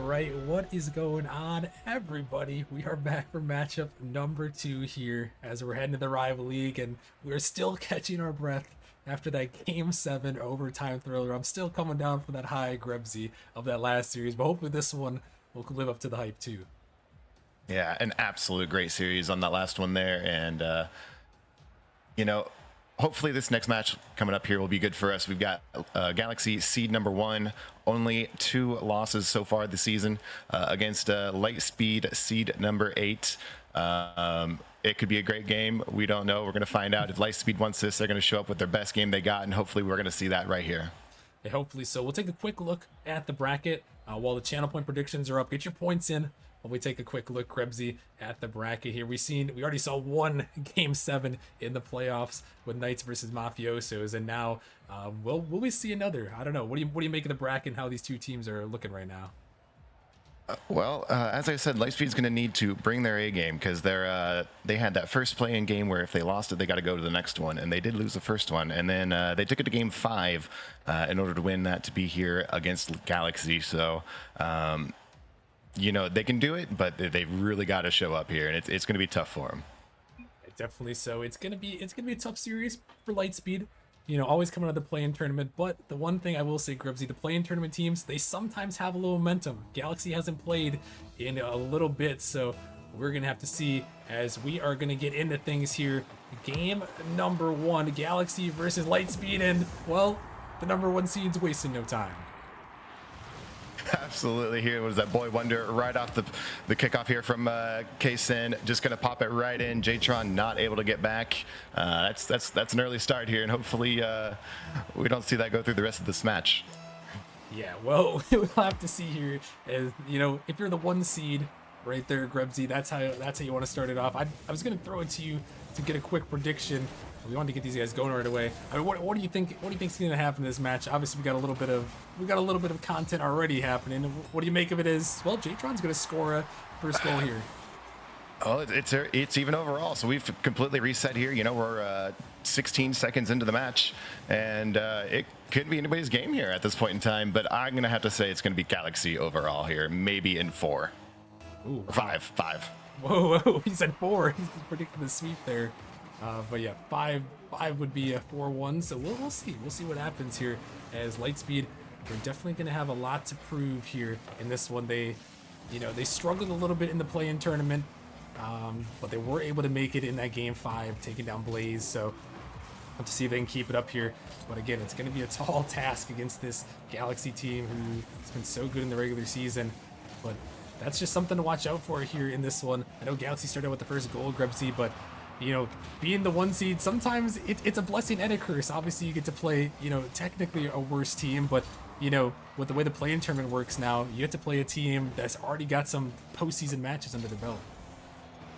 right, what is going on, everybody? We are back for matchup number 2 here as we're heading to the rival league, and we're still catching our breath after that game 7 overtime thriller. I'm still coming down from that high Grebsy of that last series, but hopefully this one will live up to the hype too. Yeah, an absolute great series on that last one there, and you know, hopefully this next match coming up here will be good for us. We've got Galaxy seed number 1, only 2 losses so far this season against Lightspeed seed number 8. It could be a great game. We don't know. We're going to find out. If Lightspeed wants this, they're going to show up with their best game they got, and hopefully we're going to see that right here. Yeah, hopefully so. We'll take a quick look at the bracket while the channel point predictions are up. Get your points in while we take a quick look, Krebsy, at the bracket here. We already saw one game 7 in the playoffs with Knights versus Mafiosos, and now will we see another? I don't know. What do you make of the bracket and how these two teams are looking right now? Well, as I said, Lightspeed's going to need to bring their A game because they had that first play-in game where if they lost it, they got to go to the next one, and they did lose the first one, and then they took it to game 5 in order to win that to be here against Galaxy. So, they can do it, but they've really got to show up here, and it's going to be tough for them. Definitely so. It's gonna be a tough series for Lightspeed. Always coming out of the play-in tournament. But the one thing I will say, Grubsy, the play-in tournament teams, they sometimes have a little momentum. Galaxy hasn't played in a little bit, so we're going to have to see as we are going to get into things here. Game number 1, Galaxy versus Lightspeed, and, well, the number 1 seed's wasting no time. Absolutely. Here was that Boy Wonder right off the kickoff here from K-Sin. Just going to pop it right in. J-Tron not able to get back. That's an early start here, and hopefully we don't see that go through the rest of this match. Yeah, well, we'll have to see here. As if you're the 1 seed right there, Grebsy, that's how you want to start it off. I was going to throw it to you to get a quick prediction. We wanted to get these guys going right away. I mean, what do you think? What do you think's going to happen in this match? Obviously, we got a little bit of content already happening. What do you make of it? Well, J-Tron's going to score a first goal here. Oh, it's even overall. So we've completely reset here. We're 16 seconds into the match, and it could be anybody's game here at this point in time. But I'm going to have to say it's going to be Galaxy overall here, maybe in 4. Ooh, five. Whoa! He said 4. He's predicting the sweep there. But yeah, 5 would be a 4-1. So we'll see. We'll see what happens here as Lightspeed. They're definitely going to have a lot to prove here in this one. They struggled a little bit in the play-in tournament, but they were able to make it in that game 5, taking down Blaze. So we'll have to see if they can keep it up here. But again, it's going to be a tall task against this Galaxy team who has been so good in the regular season. But that's just something to watch out for here in this one. I know Galaxy started with the first goal, Grebsy, but being the 1 seed, sometimes it's a blessing and a curse. Obviously, you get to play, technically a worse team, but, with the way the play-in tournament works now, you get to play a team that's already got some postseason matches under their belt.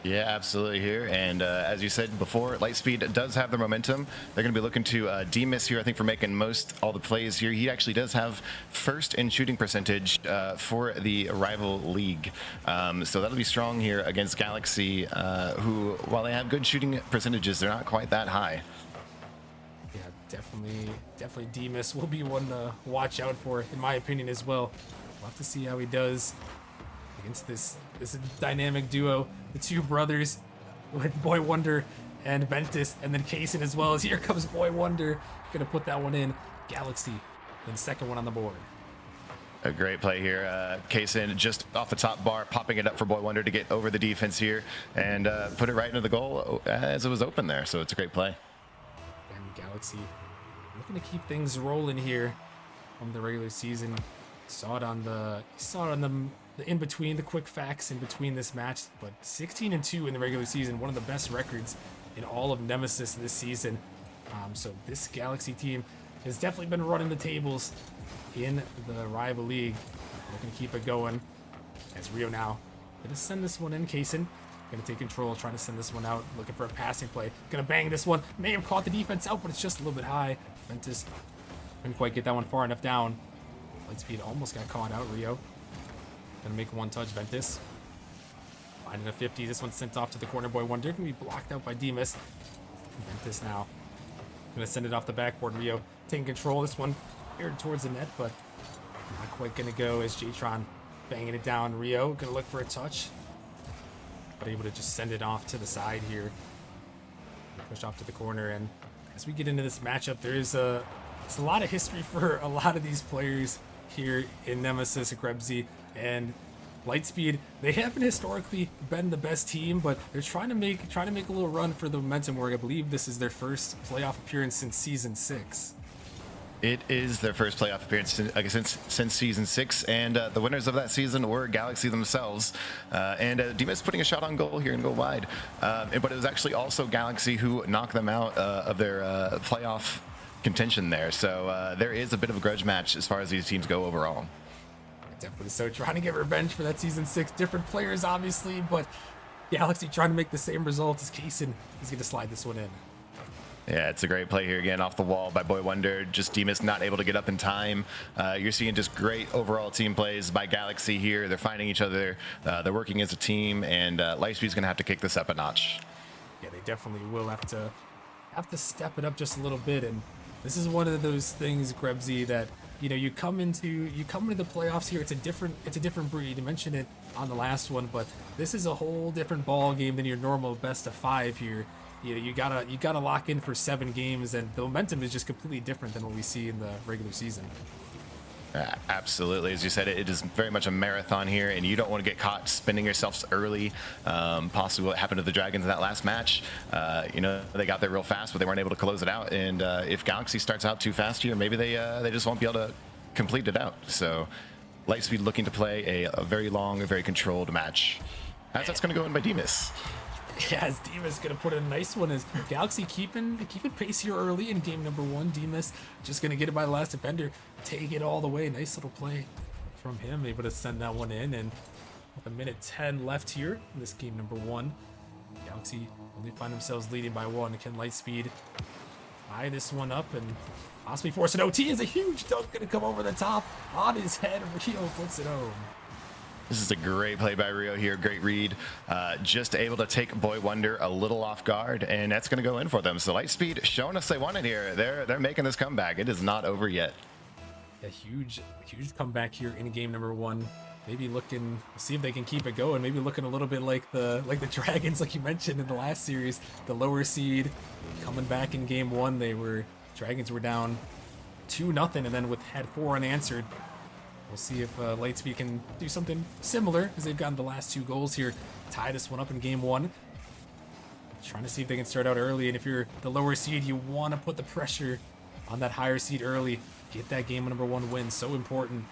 Yeah, absolutely here. And as you said before, Lightspeed does have the momentum. They're going to be looking to D-Miss here, I think, for making all the plays here. He actually does have first in shooting percentage for the rival league. So that'll be strong here against Galaxy, who, while they have good shooting percentages, they're not quite that high. Yeah, definitely D-Miss will be one to watch out for, in my opinion, as well. We'll have to see how he does against this dynamic duo, the 2 brothers with Boy Wonder and Ventus, and then Kaysen as well. As here comes Boy Wonder, gonna put that one in. Galaxy, then second one on the board. A great play here. Kaysen just off the top bar, popping it up for Boy Wonder to get over the defense here and put it right into the goal as it was open there. So it's a great play. And Galaxy looking to keep things rolling here from the regular season. Saw it on the in between, the quick facts in between this match, but 16-2 in the regular season, one of the best records in all of Nemesis this season. So this Galaxy team has definitely been running the tables in the rival league. Looking to keep it going as Rio now gonna send this one in. Kaysen gonna take control, trying to send this one out, looking for a passing play. Gonna bang this one. May have caught the defense out, but it's just a little bit high. Ventus couldn't quite get that one far enough down. Lightspeed almost got caught out. Rio gonna make one touch. Ventus finding a 50. This one's sent off to the corner. Boy Wonder gonna be blocked out by Demas. Ventus now gonna send it off the backboard. Rio taking control. This one aired towards the net, but not quite gonna go as J-Tron Banging it down. Rio gonna look for a touch, but able to just send it off to the side here. Push off to the corner, and as we get into this matchup, there's a lot of history for a lot of these players here in Nemesis, Krebsy, and Lightspeed. They haven't historically been the best team, but they're trying to make a little run for the momentum. Where I believe this is their first playoff appearance since season 6. It is their first playoff appearance since season 6, and the winners of that season were Galaxy themselves. And Demas putting a shot on goal here and go wide, but it was actually also Galaxy who knocked them out of their playoff contention there. So there is a bit of a grudge match as far as these teams go overall. Definitely so. Trying to get revenge for that season 6. Different players, obviously, but Galaxy trying to make the same result as Kaysen. He's going to slide this one in. Yeah, it's a great play here again off the wall by Boy Wonder. Just Demas not able to get up in time. You're seeing just great overall team plays by Galaxy here. They're finding each other. They're working as a team, and Lightspeed's going to have to kick this up a notch. Yeah, they definitely will have to step it up just a little bit. And this is one of those things, Krebsy, that you come into the playoffs here. It's a different breed. You mentioned it on the last one, but this is a whole different ball game than your normal best of 5 here. You gotta lock in for 7 games, and the momentum is just completely different than what we see in the regular season. Absolutely, as you said, it is very much a marathon here, and you don't want to get caught spinning yourselves early. Possibly what happened to the Dragons in that last match. They got there real fast, but they weren't able to close it out. And if Galaxy starts out too fast here, maybe they just won't be able to complete it out. So Lightspeed looking to play a very long, a very controlled match. As that's going to go in by Demas. Yeah, as Demas gonna put in a nice one. As Galaxy keeping pace here early in game number 1. Demas just gonna get it by the last defender, take it all the way. Nice little play from him, able to send that one in. And with 1:10 left here in this game number 1, Galaxy only find themselves leading by 1. Can Lightspeed tie this one up and possibly force an OT? Is a huge dunk gonna come over the top on his head. Rio puts it home. This is a great play by Rio here. Great read. Just able to take Boy Wonder a little off guard, and that's going to go in for them. So Lightspeed showing us they want it here. They're making this comeback. It is not over yet. A huge comeback here in game number 1. Maybe looking, see if they can keep it going. Maybe looking a little bit like the Dragons, like you mentioned in the last series. The lower seed coming back in game 1. Dragons were down 2-0, and then had 4 unanswered. We'll see if Lightspeed can do something similar, as they've gotten the last 2 goals here. Tie this one up in game 1. Trying to see if they can start out early, and if you're the lower seed, you want to put the pressure on that higher seed early. Get that game number 1 win, so important.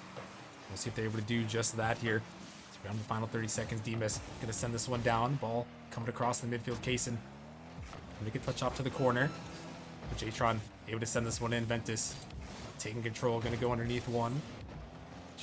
We'll see if they're able to do just that here. It's around the final 30 seconds. Demas gonna send this one down. Ball coming across the midfield. Kaysen make a touch off to the corner. But J-Tron able to send this one in. Ventus taking control, gonna go underneath one.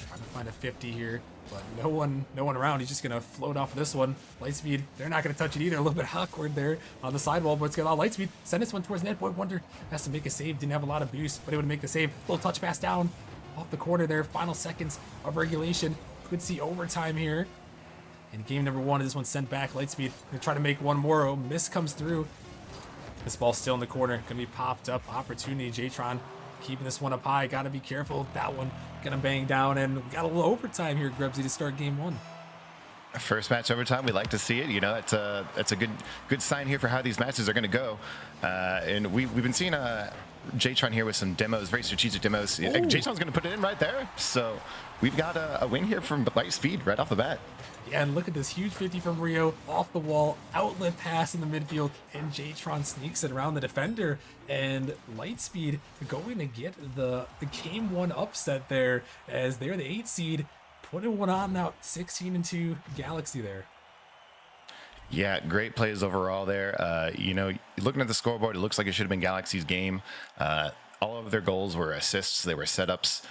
Trying to find a 50 here, but no one around. He's just gonna float off this one. Lightspeed, they're not gonna touch it either. A little bit awkward there on the sidewall, but it's got all Lightspeed. Send this one towards net. Boy Wonder has to make a save. Didn't have a lot of boost, but able to make the save. Little touch pass down off the corner there. Final seconds of regulation. Could see overtime here. In game number 1, this one sent back. Lightspeed gonna try to make one more. Oh, miss comes through. This ball's still in the corner. Gonna be popped up. Opportunity. J-Tron keeping this one up high. Gotta be careful. That one gonna bang down, and we got a little overtime here, Grebsy, to start game 1. First match overtime, we like to see it. That's a good sign here for how these matches are going to go. And we've been seeing J-Tron here with some demos, very strategic demos. J-Tron's going to put it in right there. So we've got a win here from Lightspeed right off the bat. Yeah, and look at this huge 50 from Rio, off the wall, outlet pass in the midfield, and J-Tron sneaks it around the defender, and Lightspeed going to get the game 1 upset there, as they're the 8 seed, putting one on now, 16-2 Galaxy there. Yeah, great plays overall there. Looking at the scoreboard, it looks like it should have been Galaxy's game. All of their goals were assists, they were setups.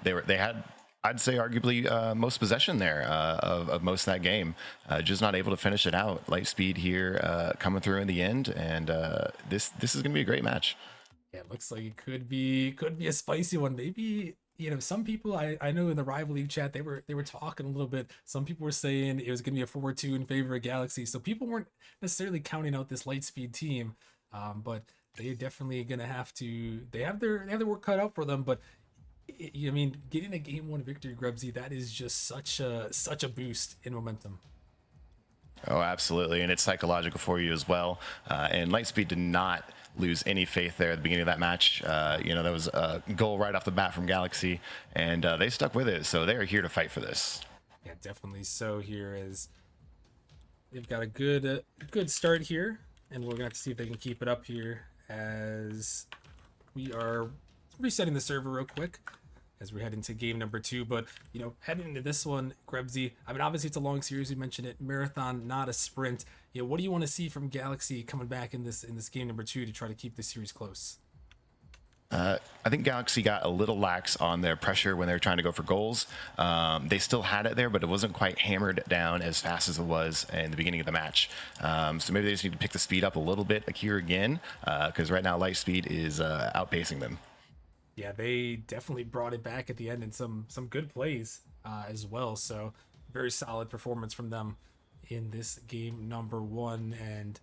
They had, I'd say, arguably most possession there of most of that game. Just not able to finish it out. Lightspeed here coming through in the end, and this is going to be a great match. Yeah, it looks like it could be a spicy one. Maybe, some people I know in the Rival League chat, they were talking a little bit. Some people were saying it was going to be a 4-2 in favor of Galaxy. So people weren't necessarily counting out this Lightspeed team, but they're definitely going to have to. They have their work cut out for them, but I mean, getting a game one victory, Grubsy, that is just such a boost in momentum. Oh, absolutely. And it's psychological for you as well. And Lightspeed did not lose any faith there at the beginning of that match. There was a goal right off the bat from Galaxy, and they stuck with it. So they are here to fight for this. Yeah, definitely. So here is they've got a good start here, and we're gonna have to see if they can keep it up here as we are resetting the server real quick as we head into game number 2. But heading into this one, Grebsy, I mean, obviously it's a long series. We mentioned it, marathon, not a sprint. What do you want to see from Galaxy coming back in this game number 2 to try to keep this series close? I think Galaxy got a little lax on their pressure when they were trying to go for goals. They still had it there, but it wasn't quite hammered down as fast as it was in the beginning of the match. So maybe they just need to pick the speed up a little bit here again, because right now Lightspeed is outpacing them. Yeah, they definitely brought it back at the end and some good plays as well. So very solid performance from them in this game number 1. And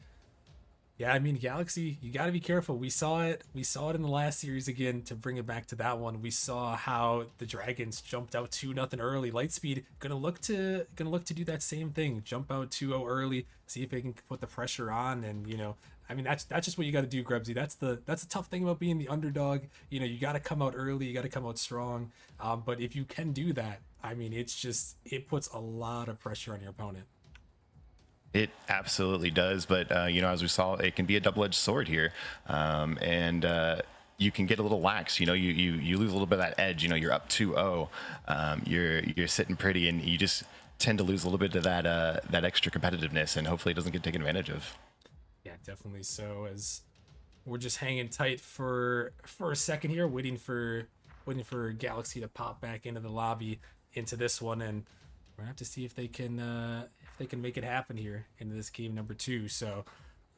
yeah, I mean, Galaxy, you got to be careful. We saw it in the last series again. To bring it back to that one, we saw how the Dragons jumped out 2-0 early. Lightspeed gonna look to do that same thing. Jump out 2-0 early, see if they can put the pressure on. And I mean, that's just what you got to do, Grebsy. That's the tough thing about being the underdog. You got to come out early. You got to come out strong. But if you can do that, I mean, it puts a lot of pressure on your opponent. It absolutely does, but as we saw, it can be a double-edged sword here, and you can get a little lax. You lose a little bit of that edge. You're up 2-0, you're sitting pretty, and you just tend to lose a little bit of that extra competitiveness, and hopefully it doesn't get taken advantage of. Yeah, definitely. So as we're just hanging tight for a second here, waiting for Galaxy to pop back into the lobby into this one, and we're gonna have to see if they can make it happen here into this game number 2. So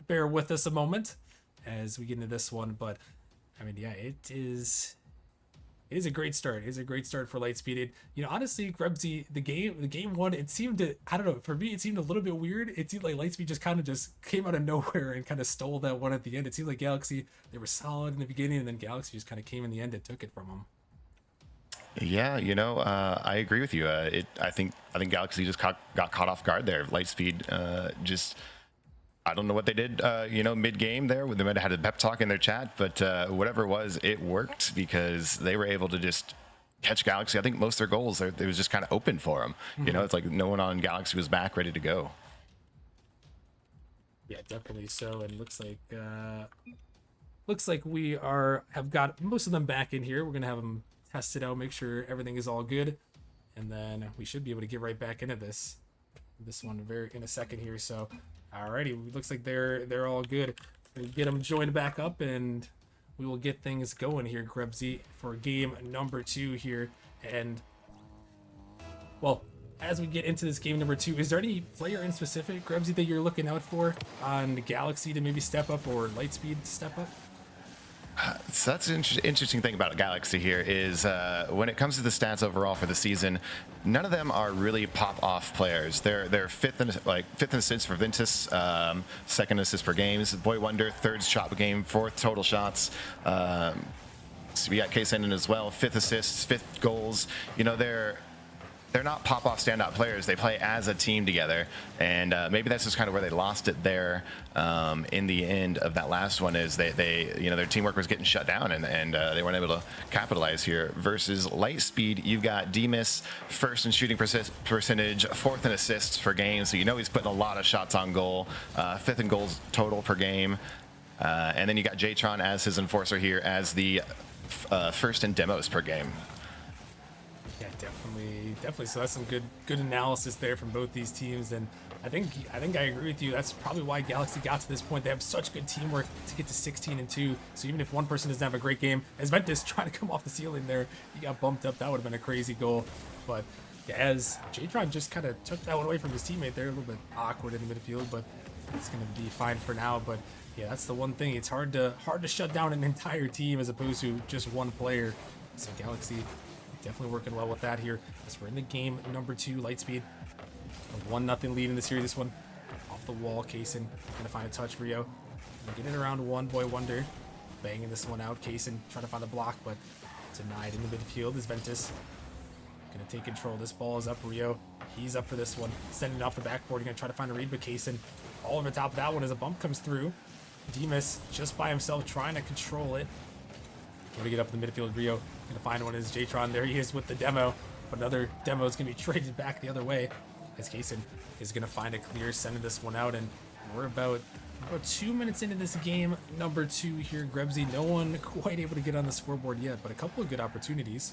bear with us a moment as we get into this one. But I mean, yeah, it is a great start. It is a great start for Lightspeed. Honestly, Grebsy, the game 1, it seemed to, I don't know, for me, it seemed a little bit weird. It seemed like Lightspeed just kind of just came out of nowhere and kind of stole that one at the end. It seemed like Galaxy, they were solid in the beginning, and then Galaxy just kind of came in the end and took it from them. Yeah, I agree with you. I think Galaxy just got caught off guard there. Lightspeed just, I don't know what they did, mid game there. They might have had a pep talk in their chat, but whatever it was, it worked because they were able to just catch Galaxy. I think most of their goals, it was just kind of open for them. Mm-hmm. It's like no one on Galaxy was back ready to go. Yeah, definitely so. And looks like we have got most of them back in here. We're gonna have them test it out, make sure everything is all good, and then we should be able to get right back into this one in a second here. So alrighty, looks like they're all good. We'll get them joined back up, and we will get things going here, Grebsy, for game number 2 here. And well, as we get into this game number 2, is there any player in specific, Grebsy, that you're looking out for on Galaxy to maybe step up, or Lightspeed to step up? So that's an interesting thing about Galaxy here is when it comes to the stats overall for the season, none of them are really pop-off players. They're fifth in assists for Ventus, second assist per games, Boy Wonder, third shot per game, fourth total shots. So we got Case Endon as well, fifth assists, fifth goals. They're not pop-off standout players. They play as a team together, and maybe that's just kind of where they lost it there in the end of that last one. Is they their teamwork was getting shut down, and they weren't able to capitalize here. Versus Lightspeed, you've got Demas first in shooting percentage, fourth in assists per game, so he's putting a lot of shots on goal, fifth in goals total per game, and then you got Jtron as his enforcer here as the first in demos per game. Yeah, definitely. So that's some good analysis there from both these teams, and I think I agree with you. That's probably why Galaxy got to this point. They have such good teamwork to get to 16-2. So even if one person doesn't have a great game, as Ventus trying to come off the ceiling there, he got bumped up. That would have been a crazy goal. But yeah, as Jtron just kind of took that one away from his teammate there, a little bit awkward in the midfield, but it's going to be fine for now. But yeah, that's the one thing. It's hard to shut down an entire team as opposed to just one player. So Galaxy definitely working well with that here as we're in the game number 2. Lightspeed, a 1-0 lead in the series. This one off the wall. Kaysen gonna find a touch. Rio getting around one. Boy Wonder banging this one out. Kaysen trying to find a block, but Denied in the midfield is Ventus. Gonna take control. This ball is up. Rio, he's up for this one. Sending it off the backboard. Gonna try to find a read, but Kaysen all over the top of that one as a bump comes through. Demas just by himself trying to control it. Gonna get up in the midfield. Rio gonna find one as Jtron. There he is with the demo. But another demo is gonna be traded back the other way as Kaysen is gonna find a clear, sending this one out. And we're about 2 minutes into this game, number 2 here. Grebsy, no one quite able to get on the scoreboard yet, but a couple of good opportunities.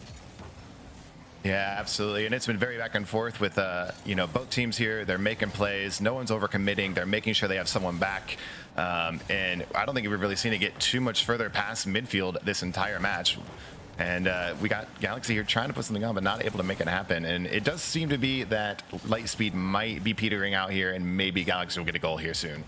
Yeah, absolutely. And it's been very back and forth with, both teams here. They're making plays. No one's overcommitting. They're making sure they have someone back. And I don't think we've really seen it get too much further past midfield this entire match. And we got Galaxy here trying to put something on, but not able to make it happen. And it does seem to be that Lightspeed might be petering out here, and maybe Galaxy will get a goal here soon.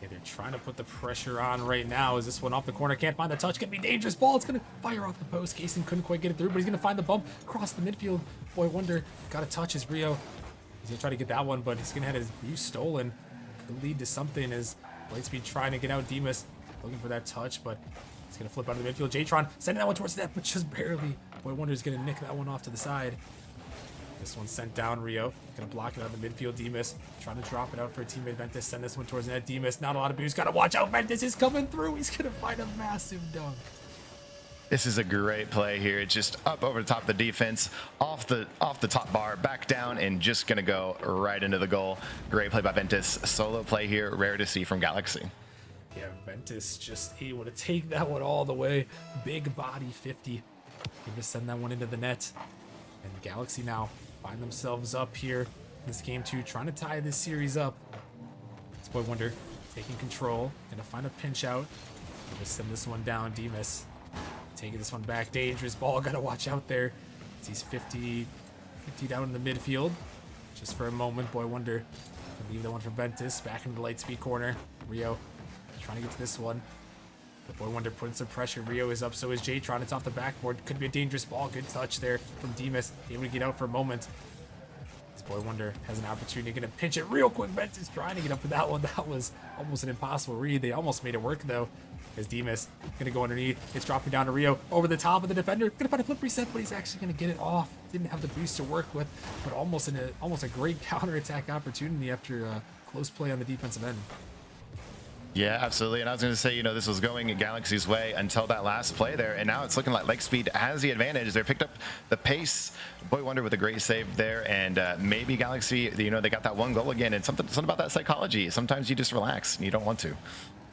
Yeah, they're trying to put the pressure on right now. Is this one off the corner? Can't find the touch. Gonna be dangerous ball. It's gonna fire off the post. Kaysen couldn't quite get it through, but he's gonna find the bump across the midfield. Boy Wonder got a touch as Rio. He's gonna try to get that one, but he's gonna have his boost stolen. Could lead to something as Lightspeed trying to get out Demas, looking for that touch, but he's gonna flip out of the midfield. Jtron sending that one towards the net, but just barely. Boy Wonder's gonna nick that one off to the side. This one sent down. Rio gonna block it out of the midfield. Demas trying to drop it out for a teammate. Ventus send this one towards the net. Demas, not a lot of boost. Gotta watch out. Ventus is coming through. He's gonna find a massive dunk. This is a great play here. It's just up over the top of the defense, off the top bar, back down, and just gonna go right into the goal. Great play by Ventus. Solo play here, rare to see from Galaxy. Yeah, Ventus just able to take that one all the way. Big body 50. He just send that one into the net. And Galaxy now find themselves up here in this game 2, trying to tie this series up. This Boy Wonder taking control, gonna find a pinch out. Just send this one down. Demas taking this one back. Dangerous ball, gotta watch out there. He's 50 down in the midfield. Just for a moment, Boy Wonder can leave that one for Ventus. Back into the Lightspeed corner. Rio trying to get to this one. But Boy Wonder putting some pressure. Rio is up, so is Jtron. It's off the backboard. Could be a dangerous ball. Good touch there from Demas. Able to get out for a moment. This Boy Wonder has an opportunity. Gonna pinch it real quick. Ventus trying to get up for that one. That was almost an impossible read. They almost made it work though. As Demas gonna go underneath. It's dropping down to Rio over the top of the defender. Gonna find a flip reset, but he's actually gonna get it off. Didn't have the boost to work with, but almost a great counter-attack opportunity after a close play on the defensive end. Yeah, absolutely. And I was going to say, this was going Galaxy's way until that last play there. And now it's looking like Lightspeed has the advantage. They picked up the pace. Boy Wonder with a great save there. And maybe Galaxy, they got that one goal again. And something about that psychology. Sometimes you just relax and you don't want to.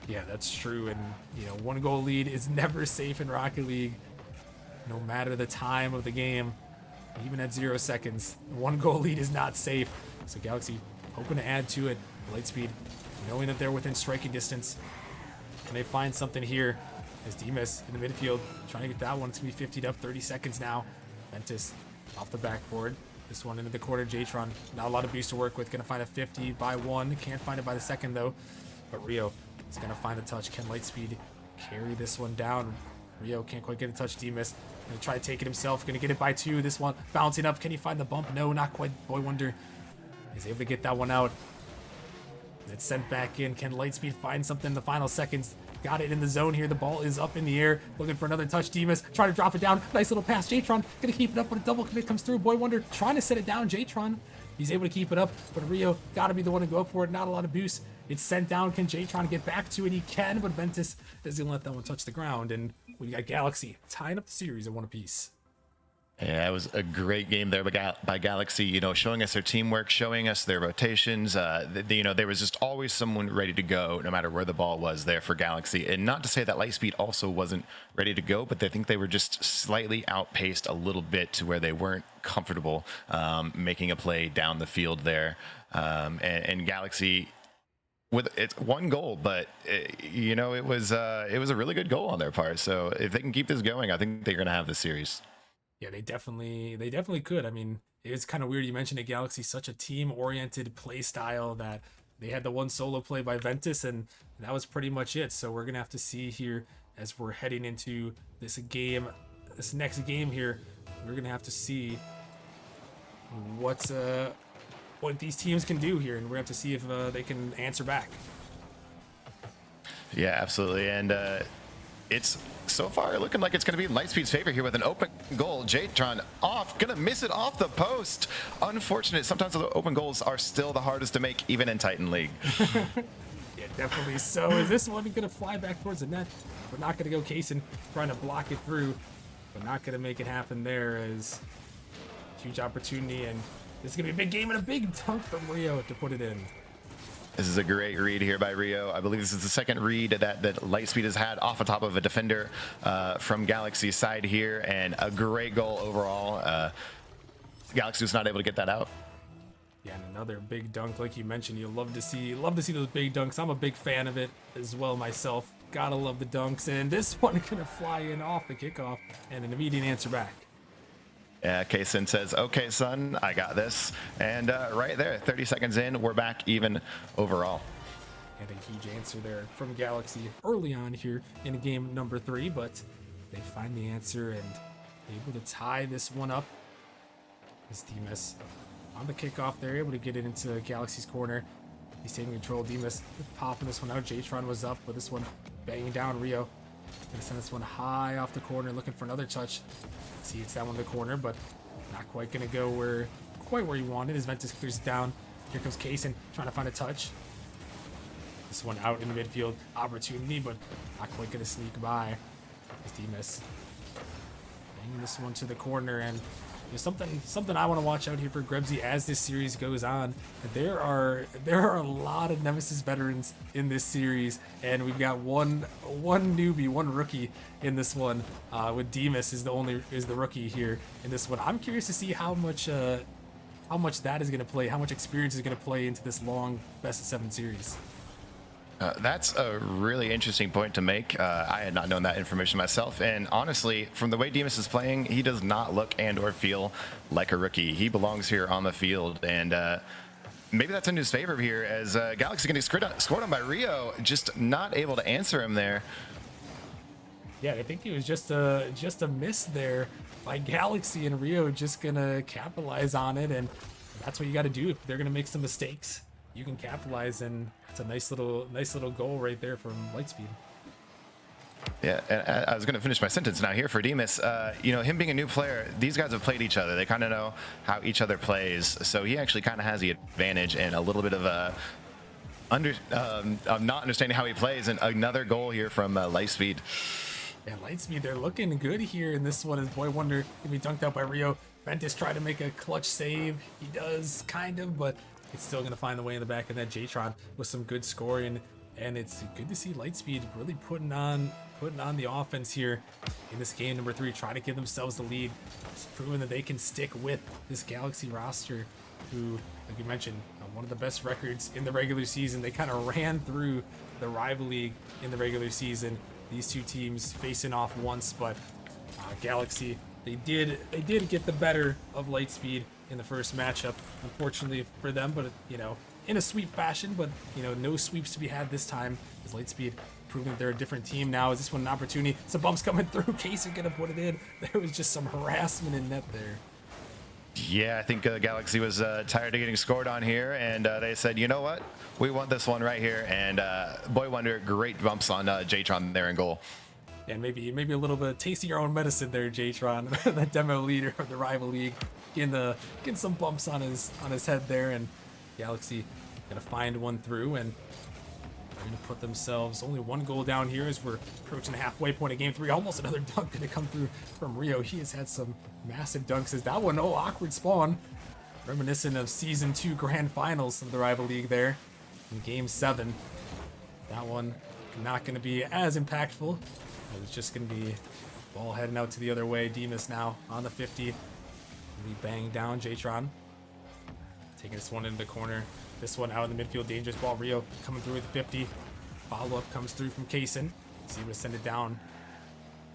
Yeah, that's true. And, 1 goal lead is never safe in Rocket League. No matter the time of the game, even at 0 seconds, 1 goal lead is not safe. So Galaxy hoping to add to it. Lightspeed knowing that they're within striking distance. Can they find something here? As Demas in the midfield trying to get that one. It's gonna be 50 up, 30 seconds now. Ventus off the backboard. This one into the corner. Jtron, not a lot of boost to work with. Gonna find a 50 by 1. Can't find it by the second though. But Rio is gonna find the touch. Can Lightspeed carry this one down? Rio can't quite get a touch. Demas gonna try to take it himself. Gonna get it by 2. This one bouncing up. Can he find the bump? No, not quite. Boy Wonder is able to get that one out. It's sent back in. Can Lightspeed find something in the final seconds? Got it in the zone here. The ball is up in the air. Looking for another touch. Demas trying to drop it down. Nice little pass. Jtron gonna keep it up, but a double commit comes through. Boy Wonder trying to set it down. Jtron, he's able to keep it up, but Rio gotta be the one to go up for it. Not a lot of boost. It's sent down. Can Jtron get back to it? He can, but Ventus is gonna let that one touch the ground. And we got Galaxy tying up the series at 1 apiece. Yeah, it was a great game there by Galaxy, showing us their teamwork, showing us their rotations. There was just always someone ready to go, no matter where the ball was there for Galaxy. And not to say that Lightspeed also wasn't ready to go, but I think they were just slightly outpaced a little bit to where they weren't comfortable making a play down the field there. And Galaxy, with it's 1 goal, but it was a really good goal on their part. So if they can keep this going, I think they're going to have the series. Yeah, they definitely could. I mean, it's kind of weird you mentioned it. Galaxy, such a team-oriented play style that they had the 1 solo play by Ventus, and that was pretty much it. So we're gonna have to see here as we're heading into this next game here. We're gonna have to see what these teams can do here, and we're gonna have to see if they can answer back. Yeah, absolutely, and it's so far looking like it's going to be in Lightspeed's favor here with an open goal. Jatron off, going to miss it off the post. Unfortunate. Sometimes the open goals are still the hardest to make, even in Titan League. Yeah, definitely so. Is this one going to fly back towards the net? We're not going to go Kaysen trying to block it through, but not going to make it happen there as huge opportunity. And this is going to be a big game and a big dunk from Rio to put it in. This is a great read here by Rio. I believe this is the second read that Lightspeed has had off the top of a defender from Galaxy's side here, and a great goal overall. Galaxy was not able to get that out. Yeah, and another big dunk, like you mentioned. You love to see those big dunks. I'm a big fan of it as well myself. Gotta love the dunks, and this one gonna fly in off the kickoff, and an immediate answer back. Yeah, Kaysen says, okay, son, I got this. And right there, 30 seconds in, we're back even overall. And a huge answer there from Galaxy early on here in game number 3, but they find the answer and able to tie this one up. As Demas on the kickoff, they're able to get it into Galaxy's corner. He's taking control. Demas popping this one out. Jatron was up, but this one banging down Rio. Gonna send this one high off the corner, looking for another touch. See, it's that one in the corner, but not quite gonna go quite where he wanted. As Ventus clears it down. Here comes Kaysen trying to find a touch. This one out in the midfield, opportunity, but not quite gonna sneak by. As Demas banging this one to the corner, and there's something I want to watch out here for Grebsy as this series goes on. There are a lot of Nemesis veterans in this series, and we've got one newbie, one rookie in this one. With Demas is the rookie here in this one. I'm curious to see how much that is going to play, how much experience is going to play into this long best of 7 series. That's a really interesting point to make. I had not known that information myself, and honestly, from the way Demas is playing, he does not look and or feel like a rookie. He belongs here on the field, and maybe that's in his favor here, as Galaxy getting scored on by Rio, just not able to answer him there. Yeah, I think it was just a miss there by Galaxy, and Rio just gonna capitalize on it, and that's what you got to do if they're gonna make some mistakes. You can capitalize, and it's a nice little goal right there from Lightspeed. Yeah, and I was going to finish my sentence now here for Demas. You know, him being a new player, these guys have played each other. They kind of know how each other plays, so he actually kind of has the advantage and a little bit of not understanding how he plays. And another goal here from Lightspeed. Yeah, Lightspeed, they're looking good here in this one. As Boy Wonder can be dunked out by Rio. Ventus tried to make a clutch save. He does, kind of, but it's still going to find the way in the back of that. Jatron with some good scoring, and it's good to see Lightspeed really putting on the offense here in this game number 3, trying to give themselves the lead. It's proven that they can stick with this Galaxy roster, who, like you mentioned, one of the best records in the regular season. They kind of ran through the rival league in the regular season. These two teams facing off once, but Galaxy, they did get the better of Lightspeed in the first matchup, unfortunately for them, but you know, in a sweep fashion. But you know, no sweeps to be had this time, as Lightspeed proving that they're a different team now. Is this one an opportunity? Some bumps coming through. Kaysen gonna put it in. There was just some harassment in net there. Yeah, I think Galaxy was tired of getting scored on here, and they said, you know what, we want this one right here. And Boy Wonder, great bumps on Jatron there in goal. And maybe a little bit of tasting your own medicine there, Jatron, the demo leader of the rival league, getting some bumps on his head there. And Galaxy gonna find one through, and they're gonna put themselves only one goal down here as we're approaching the halfway point of game 3. Almost another dunk gonna come through from Rio. He has had some massive dunks. As that one, awkward spawn, reminiscent of season 2 grand finals of the rival league there in game 7. That one not gonna be as impactful. It's just going to be ball heading out to the other way. Demas now on the 50. We bang down Jatron. Taking this one into the corner. This one out in the midfield. Dangerous ball. Rio coming through with the 50. Follow-up comes through from Kaysen. See him to send it down.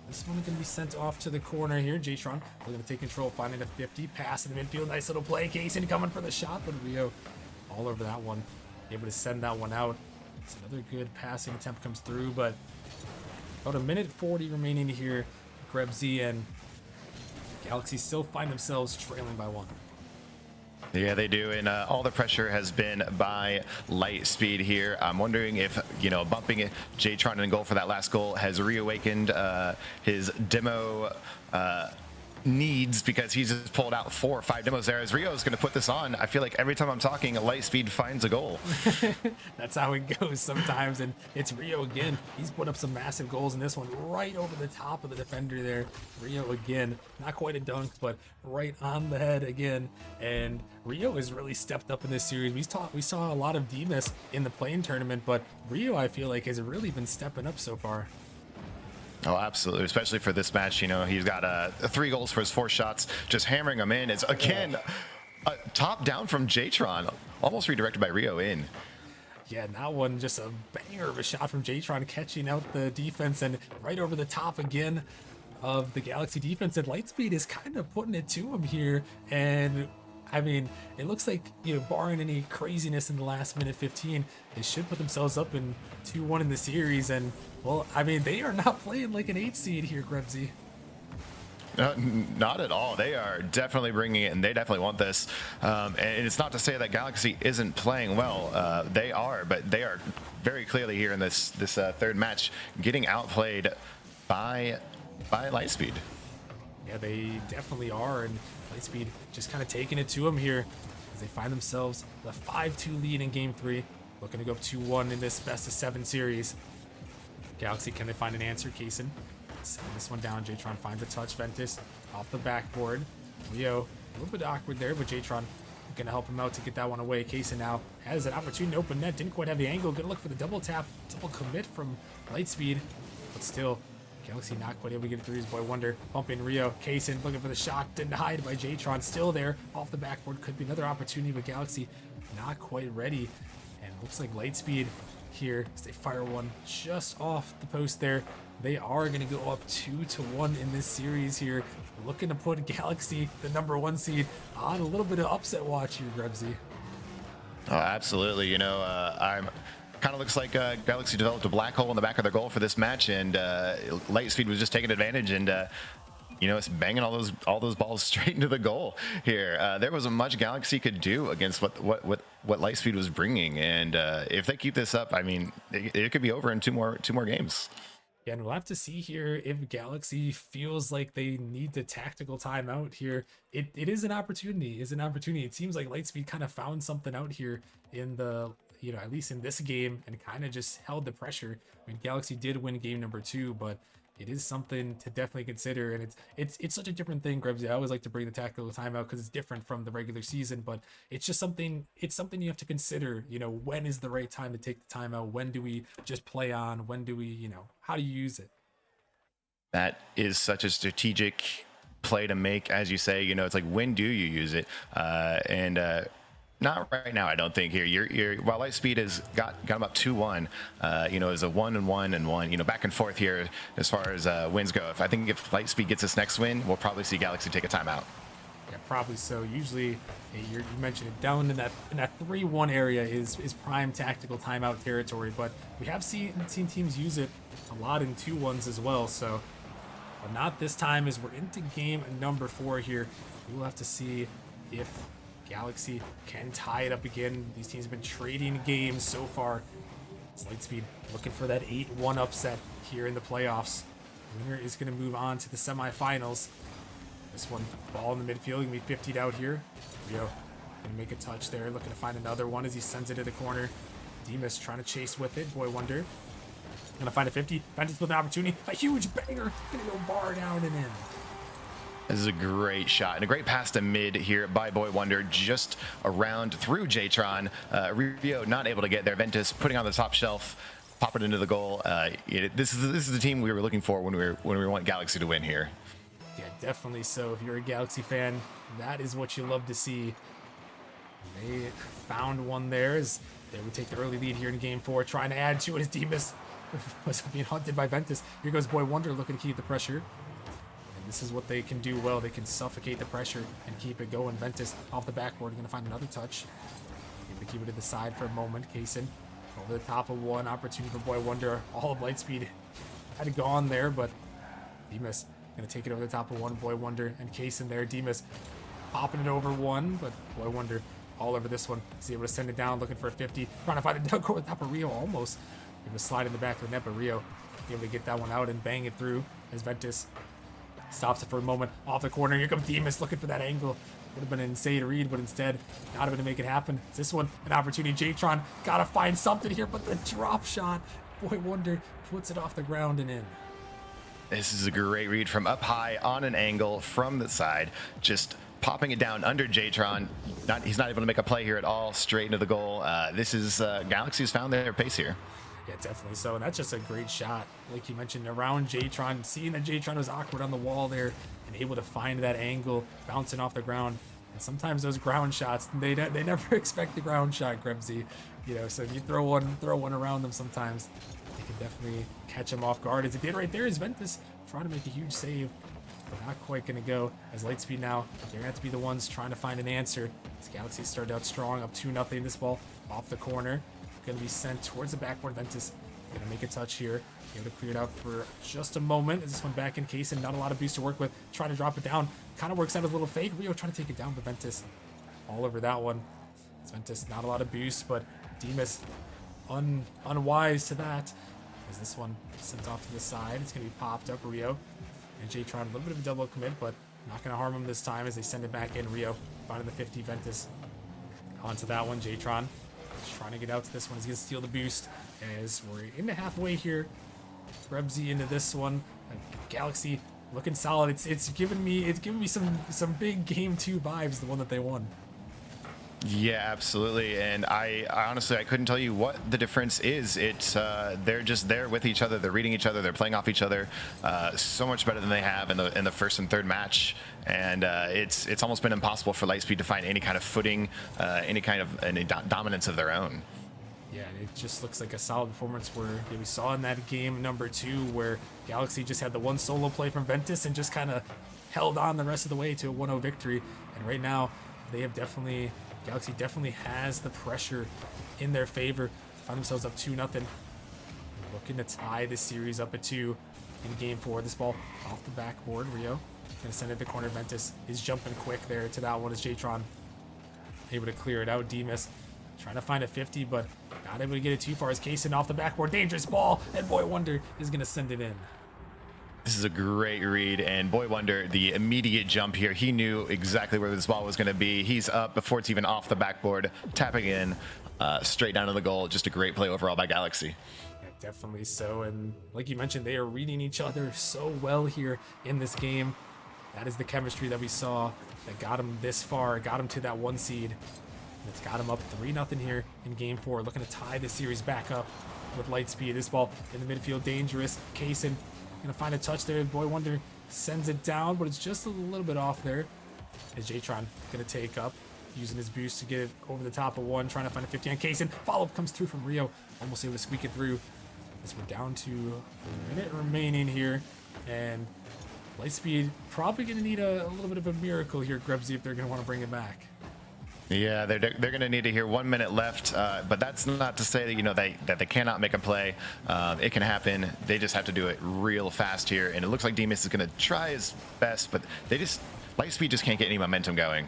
This one going to be sent off to the corner here. Jatron, we're going to take control, finding a 50. Pass in the midfield. Nice little play. Kaysen coming for the shot, but Rio all over that one. Able to send that one out. It's another good passing attempt comes through, but about 1:40 remaining here. Grebsy and Galaxy still find themselves trailing by 1. Yeah, they do, and all the pressure has been by Lightspeed here. I'm wondering if, bumping Jtron in goal for that last goal has reawakened his demo needs, because he's just pulled out 4 or 5 demos there. As Rio is going to put this on, I feel like every time I'm talking, Lightspeed finds a goal. That's how it goes sometimes, and it's Rio again. He's put up some massive goals in this one, right over the top of the defender there. Rio again, not quite a dunk, but right on the head again. And Rio has really stepped up in this series. We saw a lot of Demas in the playing tournament, but Rio, I feel like, has really been stepping up so far. Oh, absolutely. Especially for this match, he's got 3 goals for his 4 shots, just hammering them in. It's, again, top down from Jtron, almost redirected by Rio in. Yeah, that one just a banger of a shot from Jtron, catching out the defense and right over the top again of the Galaxy defense. And Lightspeed is kind of putting it to him here. And I mean, it looks like, barring any craziness in the last minute 15, they should put themselves up in 2-1 in the series. And, well, I mean, they are not playing like an 8 seed here, Grebsy. Not at all. They are definitely bringing it, and they definitely want this. And it's not to say that Galaxy isn't playing well. They are, but they are very clearly here in this third match getting outplayed by Lightspeed. Yeah, they definitely are, and Lightspeed just kind of taking it to them here as they find themselves the 5-2 lead in Game 3, looking to go up 2-1 in this best-of-7 series. Galaxy, can they find an answer? Kaysen send this one down. Jtron finds a touch. Ventus off the backboard. Rio, a little bit awkward there, but Jtron going to help him out to get that one away. Kaysen now has an opportunity to open net. Didn't quite have the angle. Going to look for the double tap, double commit from Lightspeed, but still, Galaxy not quite able to get it through. His boy Wonder bumping Rio. Kaysen looking for the shot, denied by Jtron. Still there off the backboard. Could be another opportunity, but Galaxy not quite ready. And looks like Lightspeed here as they fire one just off the post there. They are going to go up 2-1 in this series here. Looking to put Galaxy, the #1 seed, on a little bit of upset watch here, Grebsy. Oh, absolutely. I'm kind of looks like Galaxy developed a black hole in the back of their goal for this match, and Lightspeed was just taking advantage and it's banging all those balls straight into the goal here. There wasn't much Galaxy could do against what Lightspeed was bringing, and if they keep this up, I mean, it could be over in two more games. Yeah, and we'll have to see here if Galaxy feels like they need the tactical timeout here. It is an opportunity. It seems like Lightspeed kind of found something out here in the, at least in this game, and kind of just held the pressure. I mean, Galaxy did win game #2, but it is something to definitely consider, and it's such a different thing, Grebsy. I always like to bring the tactical timeout because it's different from the regular season, but it's just something you have to consider. When is the right time to take the timeout? When do we just play on? When do we, how do you use it? That is such a strategic play to make, as you say. It's like, when do you use it? Not right now, I don't think. Here, while Lightspeed has got him up 2-1, is a 1-1, back and forth here as far as wins go. If Lightspeed gets this next win, we'll probably see Galaxy take a timeout. Yeah, probably so. Usually, you mentioned it, down in that 3-1 area is prime tactical timeout territory, but we have seen teams use it a lot in 2-1s as well. So, but not this time, as we're into game #4 here. We will have to see if Galaxy can tie it up again. These teams have been trading games so far. It's Lightspeed looking for that 8-1 upset here in the playoffs. The winner is going to move on to the semifinals. This one, ball in the midfield, going to be 50'd out here. Rio going to make a touch there, looking to find another one as he sends it to the corner. Demas trying to chase with it. Boy Wonder going to find a 50. Ventus with an opportunity. A huge banger. Going to go bar down and in. This is a great shot and a great pass to mid here by Boy Wonder, just around through Jtron. Rio not able to get there. Ventus putting on the top shelf, pop it into the goal. This is the team we were looking for when we want Galaxy to win here. Yeah, definitely so. If you're a Galaxy fan, that is what you love to see. They found one there as they would take the early lead here in game 4, trying to add to it as Demas was being hunted by Ventus. Here goes Boy Wonder looking to keep the pressure. This is what they can do well. They can suffocate the pressure and keep it going. Ventus off the backboard, going to find another touch. Going to keep it to the side for a moment. Kaysen over the top of one. Opportunity for Boy Wonder. All of Lightspeed had gone there, but Demas going to take it over the top of one. Boy Wonder and Kaysen there. Demas popping it over one, but boy wonder all over this one. He's able to send it down, looking for a 50, trying to find a dunk over the top of Rio, almost. Able to slide in the back of the net, but Rio able to get that one out and bang it through as Ventus stops it for a moment off the corner. Here comes Demas looking for that angle. Would have been an insane read, but instead not able to make it happen. Is this one an opportunity? J-Tron gotta find something here, but the drop shot, boy wonder, puts it off the ground and in. This is a great read from up high on an angle from the side, just popping it down under J-Tron. He's not able to make a play here at all, straight into the goal. This is Galaxy's found their pace here. Yeah, definitely so. And that's just a great shot. Like you mentioned, around J-Tron, seeing that J-Tron was awkward on the wall there and able to find that angle, bouncing off the ground. And sometimes those ground shots, they never expect the ground shot, Grebsy. You know, so if you throw one around them sometimes, they can definitely catch them off guard. As it did right there, is Ventus trying to make a huge save. But not quite going to go as Lightspeed now. They're going to have to be the ones trying to find an answer. As Galaxy started out strong, up 2-0. This ball off the corner. Going to be sent towards the backboard. Ventus going to make a touch here. Able to clear it out for just a moment. As this one back in case and not a lot of boost to work with. Trying to drop it down. Kind of works out a little fake. Rio trying to take it down, but Ventus all over that one. It's Ventus, not a lot of boost, but Demas unwise to that. As this one sent off to the side. It's going to be popped up. Rio and J-Tron, a little bit of a double commit, but not going to harm him this time as they send it back in. Rio finding the 50. Ventus onto that one. J-Tron just trying to get out to this one. He's going to steal the boost as we're into halfway here. Grebsy into this one. Galaxy looking solid. It's giving me some big game 2 vibes, the one that they won. Yeah, absolutely. And I honestly, I couldn't tell you what the difference is. It's they're just there with each other. They're reading each other. They're playing off each other so much better than they have in the first and third match. And it's almost been impossible for Lightspeed to find any kind of footing, any dominance of their own. Yeah, it just looks like a solid performance where we saw in that game number 2 where Galaxy just had the one solo play from Ventus and just kind of held on the rest of the way to a 1-0 victory. And right now, Galaxy definitely has the pressure in their favor. They find themselves up 2-0. Looking to tie this series up at 2 in game 4. This ball off the backboard. Rio gonna send it to the corner. Ventus is jumping quick there to that one as J-Tron able to clear it out. Demas trying to find a 50, but not able to get it too far as Kaysen off the backboard. Dangerous ball, and Boy Wonder is gonna send it in. This is a great read, and Boy Wonder, the immediate jump here, he knew exactly where this ball was going to be. He's up before it's even off the backboard, tapping in straight down to the goal. Just a great play overall by Galaxy. Yeah, definitely so, and like you mentioned, they are reading each other so well here in this game. That is the chemistry that we saw that got them this far, got them to that 1 seed. And it's got them up 3-0 here in game 4, looking to tie the series back up with Lightspeed. This ball in the midfield, dangerous. Kaysen gonna find a touch there. Boy Wonder sends it down, but it's just a little bit off there. As J-Tron gonna take up, using his boost to get it over the top of 1, trying to find a 50 on Kaysen. Follow-up comes through from Rio, almost able to squeak it through. As we're down to a minute remaining here, and Lightspeed probably gonna need a little bit of a miracle here, Grebsy, if they're gonna want to bring it back. Yeah, they're going to need to hear 1 minute left, but that's not to say that that they cannot make a play. It can happen. They just have to do it real fast here, and it looks like Demas is going to try his best, but Lightspeed just can't get any momentum going.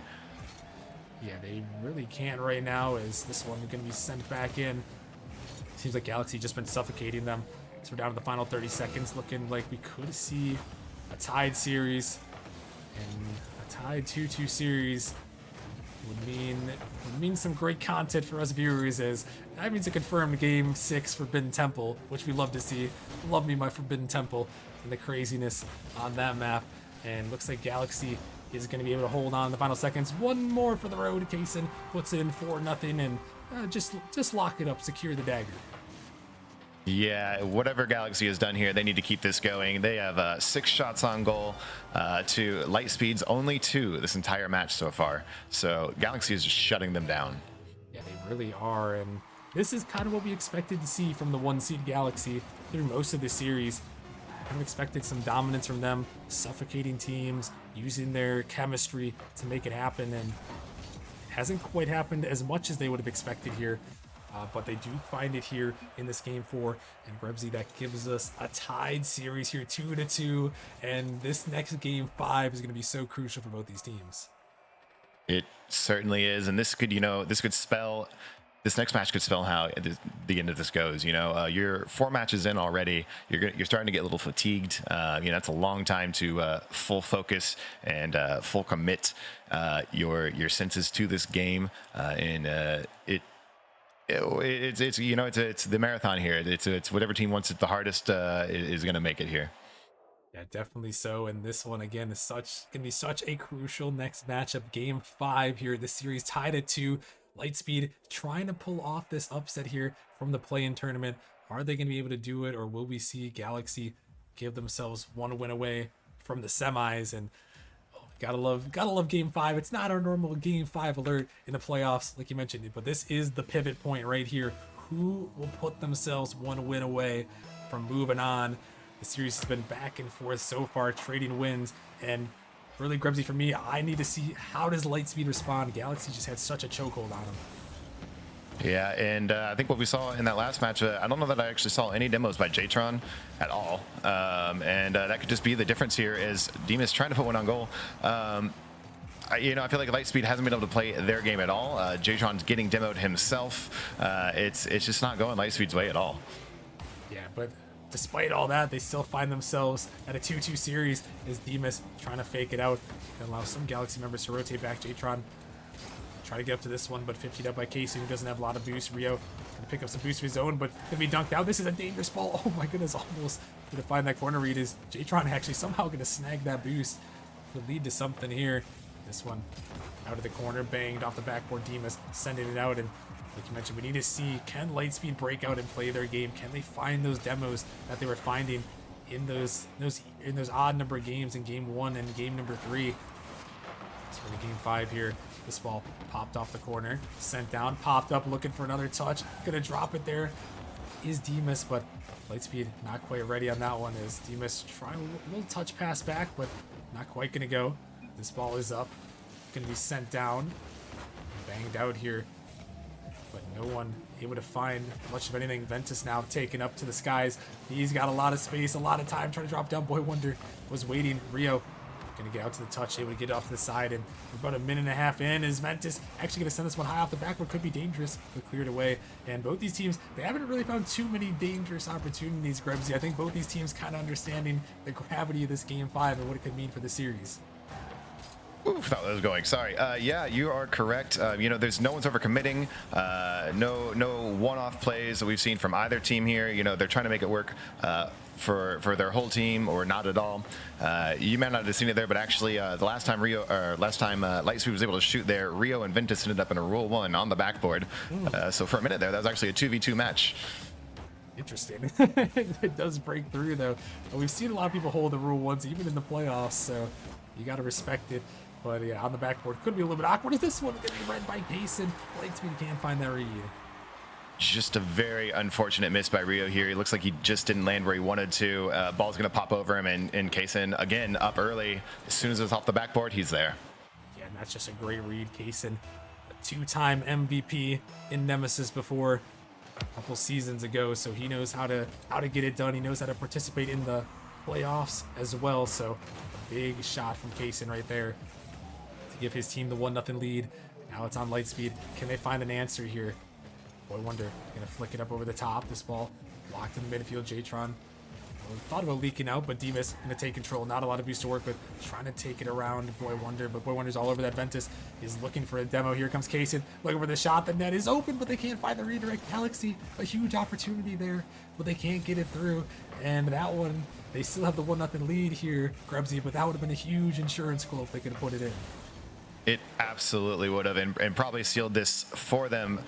Yeah, they really can't right now. Is this one going to be sent back in? Seems like Galaxy just been suffocating them. So we're down to the final 30 seconds, looking like we could see a tied series, and a tied 2-2 series would mean some great content for us viewers, as that means a confirmed game 6 Forbidden Temple, which we love to see. Love me my Forbidden Temple and the craziness on that map. And looks like Galaxy is going to be able to hold on in the final seconds. One more for the road. Kaysen puts it in 4-0, and just lock it up, secure the dagger. Yeah, whatever Galaxy has done here, they need to keep this going. They have 6 shots on goal to Lightspeed's only 2 this entire match so far. So Galaxy is just shutting them down. Yeah, they really are, and this is kind of what we expected to see from the 1 seed Galaxy through most of the series. Kind of expected some dominance from them, suffocating teams, using their chemistry to make it happen, and it hasn't quite happened as much as they would have expected here. But they do find it here in this game 4, and Grebsy, that gives us a tied series here, 2-2, and this next game 5 is going to be so crucial for both these teams. It certainly is, and this could, this next match could spell how the end of this goes. You're 4 matches in already. You're starting to get a little fatigued. That's a long time to full focus and full commit your senses to this game, and it's the marathon here. It's whatever team wants it the hardest is going to make it here. Yeah, definitely so. And this one again is gonna be such a crucial next matchup. Game 5 here. The series tied at 2. Lightspeed trying to pull off this upset here from the play-in tournament. Are they gonna be able to do it, or will we see Galaxy give themselves one win away from the semis? And gotta love game 5. It's not our normal game 5 alert in the playoffs, like you mentioned, but this is the pivot point right here. Who will put themselves one win away from moving on? The series has been back and forth so far, trading wins, and really, Grebsy, for me, I need to see how does Lightspeed respond. Galaxy just had such a chokehold on him. Yeah, and I think what we saw in that last match, I don't know that I actually saw any demos by Jtron at all, and that could just be the difference here is Demus trying to put one on goal. I feel like Lightspeed hasn't been able to play their game at all. Jtron's getting demoed himself. It's just not going Lightspeed's way at all. Yeah, but despite all that, they still find themselves at a 2-2 series as Demus trying to fake it out and allow some Galaxy members to rotate back. Jtron try to get up to this one, but 50'd up by Casey, who doesn't have a lot of boost. Rio gonna pick up some boost of his own, but gonna be dunked out. This is a dangerous ball. Oh my goodness, almost gonna find that corner read. Is Jtron actually somehow gonna snag that boost? Could lead to something here. This one out of the corner, banged off the backboard. Demus sending it out, and like you mentioned, we need to see, can Lightspeed break out and play their game? Can they find those demos that they were finding in those odd number of games in game 1 and game number 3? So for the game 5 here, this ball popped off the corner, sent down, popped up, looking for another touch. Gonna drop it there is Demus, but Lightspeed not quite ready on that one. As Demus trying a little touch pass back, but not quite gonna go. This ball is up, gonna be sent down, banged out here, but no one able to find much of anything. Ventus now taken up to the skies. He's got a lot of space, a lot of time trying to drop down. Boy Wonder was waiting. Rio gonna get out to the touch, able to get off to the side, and we're about a minute and a half in. Is Ventus actually gonna send this one high off the backboard? Could be dangerous, but cleared away. And both these teams, they haven't really found too many dangerous opportunities, Grebsy. I think both these teams kind of understanding the gravity of this game 5 and what it could mean for the series. Ooh, thought that was going. Sorry. Yeah, you are correct. There's no one's overcommitting. No one-off plays that we've seen from either team here. They're trying to make it work for their whole team, or not at all. You might not have seen it there, but actually, the last time Lightspeed was able to shoot there, Rio and Ventus ended up in a Rule 1 on the backboard. So for a minute there, that was actually a 2v2 match. Interesting. It does break through though. But we've seen a lot of people hold the Rule 1s even in the playoffs, so you got to respect it. But yeah, on the backboard could be a little bit awkward. Is this one going to be read by Payson? Lightspeed can't find that read. Just a very unfortunate miss by Rio here. He looks like he just didn't land where he wanted to. Ball's going to pop over him, and Kaysen, again, up early. As soon as it's off the backboard, he's there. Yeah, and that's just a great read. Kaysen, a 2-time MVP in Nemesis before a couple seasons ago, so he knows how to get it done. He knows how to participate in the playoffs as well. So a big shot from Kaysen right there to give his team the 1-0 lead. Now it's on Lightspeed. Can they find an answer here? Boy Wonder gonna flick it up over the top. This ball locked in the midfield. Jtron thought about leaking out, but Demus gonna take control. Not a lot of boost to work with. Trying to take it around Boy Wonder, but Boy Wonder's all over that. Ventus is looking for a demo. Here comes Kaysen looking for the shot. The net is open, but they can't find the redirect. Galaxy, a huge opportunity there, but they can't get it through. And that one, they still have the 1-0 lead here, Grebsy, but that would have been a huge insurance goal if they could have put it in. It absolutely would have, and probably sealed this for them,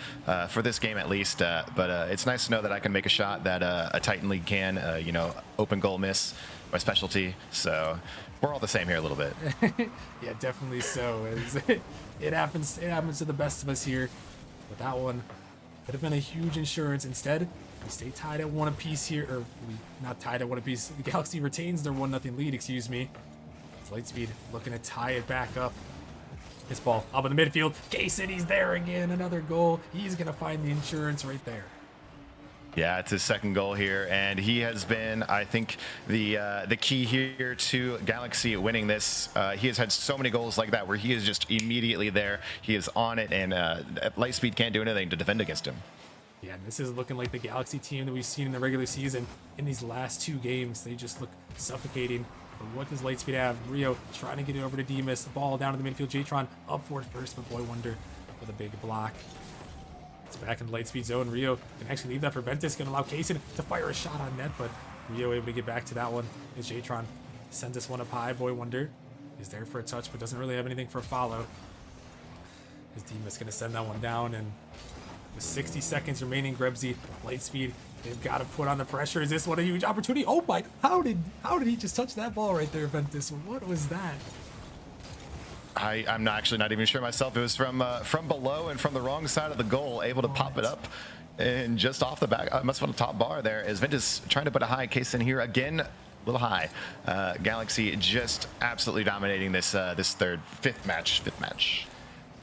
for this game at least. But it's nice to know that I can make a shot that a Titan League can. Open goal miss, my specialty. So we're all the same here a little bit. Yeah, definitely so. It happens. It happens to the best of us here. But that one could have been a huge insurance. Instead, we stay tied at 1 apiece here, or we not tied at 1 apiece. The Galaxy retains their 1-0 lead. Excuse me. Lightspeed looking to tie it back up. This ball up in the midfield. Kaysen, he's there again. Another goal. He's going to find the insurance right there. Yeah, it's his second goal here, and he has been, I think, the key here to Galaxy winning this. He has had so many goals like that where he is just immediately there. He is on it, and Lightspeed can't do anything to defend against him. Yeah, and this is looking like the Galaxy team that we've seen in the regular season in these last 2 games. They just look suffocating. But what does Lightspeed have? Rio trying to get it over to Demas. Ball down to the midfield. Jtron up for it first, but Boy Wonder with a big block. It's back in the Lightspeed zone. Rio can actually leave that for Ventus. Going to allow Kaysen to fire a shot on net, but Rio able to get back to that one. As Jtron sends this one up high. Boy Wonder is there for a touch, but doesn't really have anything for a follow. His Demas going to send that one down, and with 60 seconds remaining, Grebsy, Lightspeed, they've got to put on the pressure. Is this one a huge opportunity? Oh my, how did he just touch that ball right there, Ventus? What was that? I'm actually not even sure myself. It was from below and from the wrong side of the goal, able to pop it up and just off the back. Must have been a top bar there as Ventus trying to put a high case in here again. A little high. Galaxy just absolutely dominating this fifth match.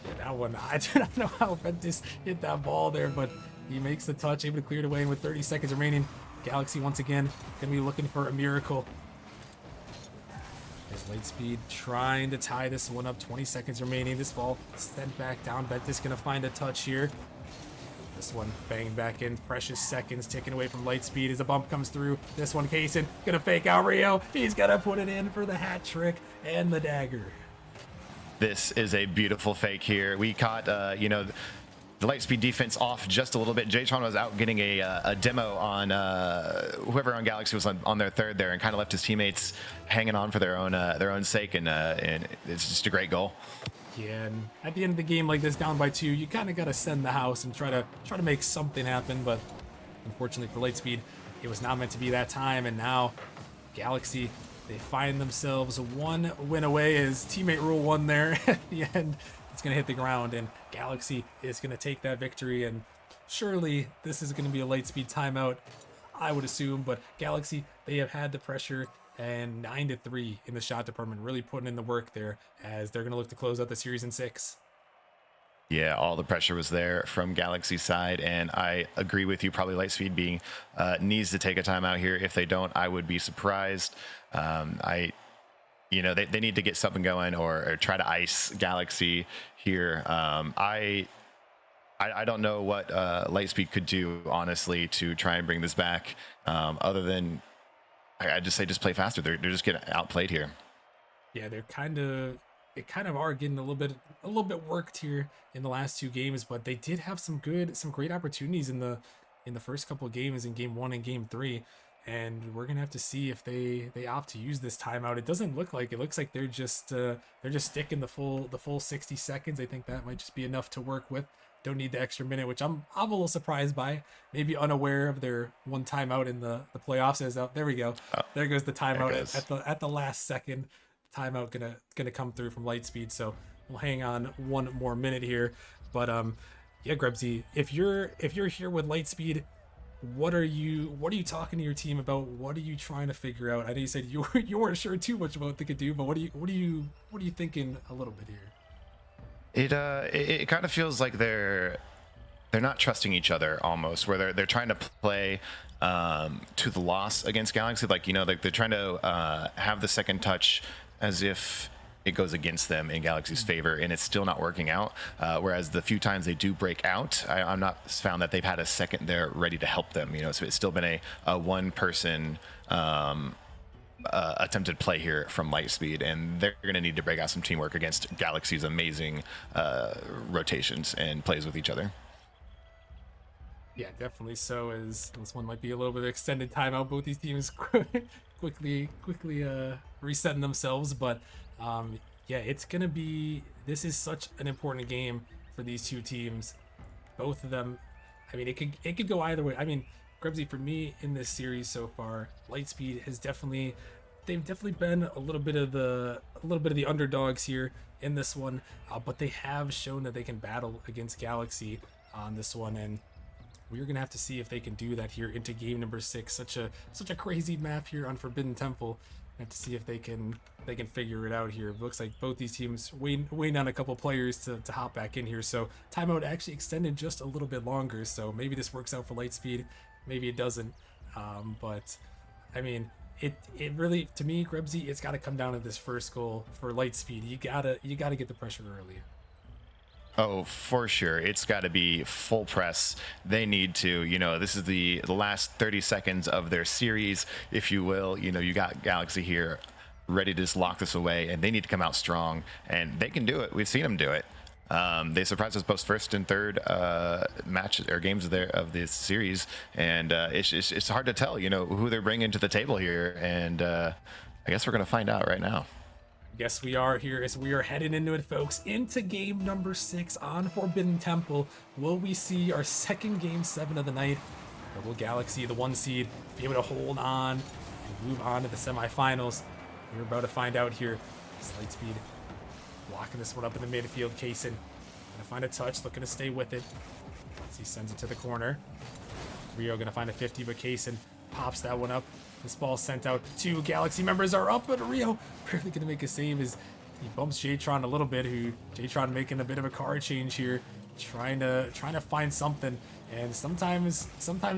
Yeah, that one, I do not know how Ventus hit that ball there, but he makes the touch, able to clear it away, and with 30 seconds remaining, Galaxy once again gonna be looking for a miracle. As Lightspeed trying to tie this one up, 20 seconds remaining. This ball sent back down. Ventus gonna find a touch here. This one banged back in. Precious seconds taken away from Lightspeed as a bump comes through. This one, Kaysen gonna fake out Rio. He's gonna put it in for the hat trick and the dagger. This is a beautiful fake here. We caught, the Lightspeed defense off just a little bit. Jtron was out getting a demo on whoever on Galaxy was on their third there, and kind of left his teammates hanging on for their own sake, and it's just a great goal. Yeah, and at the end of the game like this, down by 2, you kind of got to send the house and try to make something happen. But unfortunately for Lightspeed, it was not meant to be that time, and now Galaxy, they find themselves 1 win away as teammate rule 1 there at the end. It's going to hit the ground, and Galaxy is going to take that victory, and surely this is going to be a Lightspeed timeout, I would assume, but Galaxy, they have had the pressure, and 9-3 in the shot department, really putting in the work there as they're going to look to close out the series in 6. Yeah, all the pressure was there from Galaxy's side, and I agree with you. Probably Lightspeed being needs to take a timeout here. If they don't, I would be surprised. They need to get something going or try to ice Galaxy here. I don't know what Lightspeed could do, honestly, to try and bring this back, other than I just say just play faster. They're just getting outplayed here. Yeah, they kind of are getting a little bit worked here in the last 2 games, but they did have some great opportunities in the first couple of games, in game 1 and game 3. And we're gonna have to see if they opt to use this timeout. It doesn't look like it. Looks like they're just sticking the full 60 seconds. I think that might just be enough to work with. Don't need the extra minute, which I'm a little surprised by. Maybe unaware of their 1 timeout in the playoffs. As there we go. There goes the timeout at the last second. Timeout gonna come through from Lightspeed. So we'll hang on 1 more minute here. But yeah, Grebsy, if you're here with Lightspeed, what are you talking to your team about? What are you trying to figure out? I know you said you weren't sure too much about what they could do, but what are you thinking a little bit here? It kind of feels like they're not trusting each other almost, where they're trying to play to the loss against Galaxy, like they're trying to have the second touch as if it goes against them in Galaxy's favor, and it's still not working out. Whereas the few times they do break out, I'm not found that they've had a second there ready to help them. So it's still been a one-person attempted play here from Lightspeed, and they're going to need to break out some teamwork against Galaxy's amazing rotations and plays with each other. Yeah, definitely. So as this one might be a little bit of extended timeout. Both these teams quickly resetting themselves, but yeah, it's gonna be. This is such an important game for these 2 teams. Both of them. I mean, it could go either way. I mean, Grebsy, for me in this series so far, Lightspeed has they've definitely been a little bit of the underdogs here in this one, but they have shown that they can battle against Galaxy on this one, and we're gonna have to see if they can do that here into game number 6. Such a crazy map here on Forbidden Temple. We have to see if they can figure it out here. It looks like both these teams waiting on a couple players to hop back in here. So timeout actually extended just a little bit longer. So maybe this works out for Lightspeed. maybe it doesn't. But I mean, it really, to me, Grebsy, it's got to come down to this first goal for Lightspeed. You gotta get the pressure early. Oh, for sure. It's got to be full press. They need to, this is the last 30 seconds of their series, if you will. You got Galaxy here ready to just lock this away, and they need to come out strong, and they can do it. We've seen them do it. They surprised us both first and third matches or games of this series, and it's hard to tell, who they're bringing to the table here, and I guess we're going to find out right now. Yes, we are here as we are heading into it, folks, into game number 6 on Forbidden Temple. Will we see our second game 7 of the night? Or will Galaxy, the 1 seed, be able to hold on and move on to the semifinals? We're about to find out here. Lightspeed blocking this one up in the midfield. Kaysen gonna find a touch, looking to stay with it as he sends it to the corner. Rio gonna find a 50, but Kaysen pops that one up. This ball sent out. 2 Galaxy members are up, but Rio barely gonna make a save as he bumps Jtron a little bit. Jtron making a bit of a card change here, trying to find something. And sometimes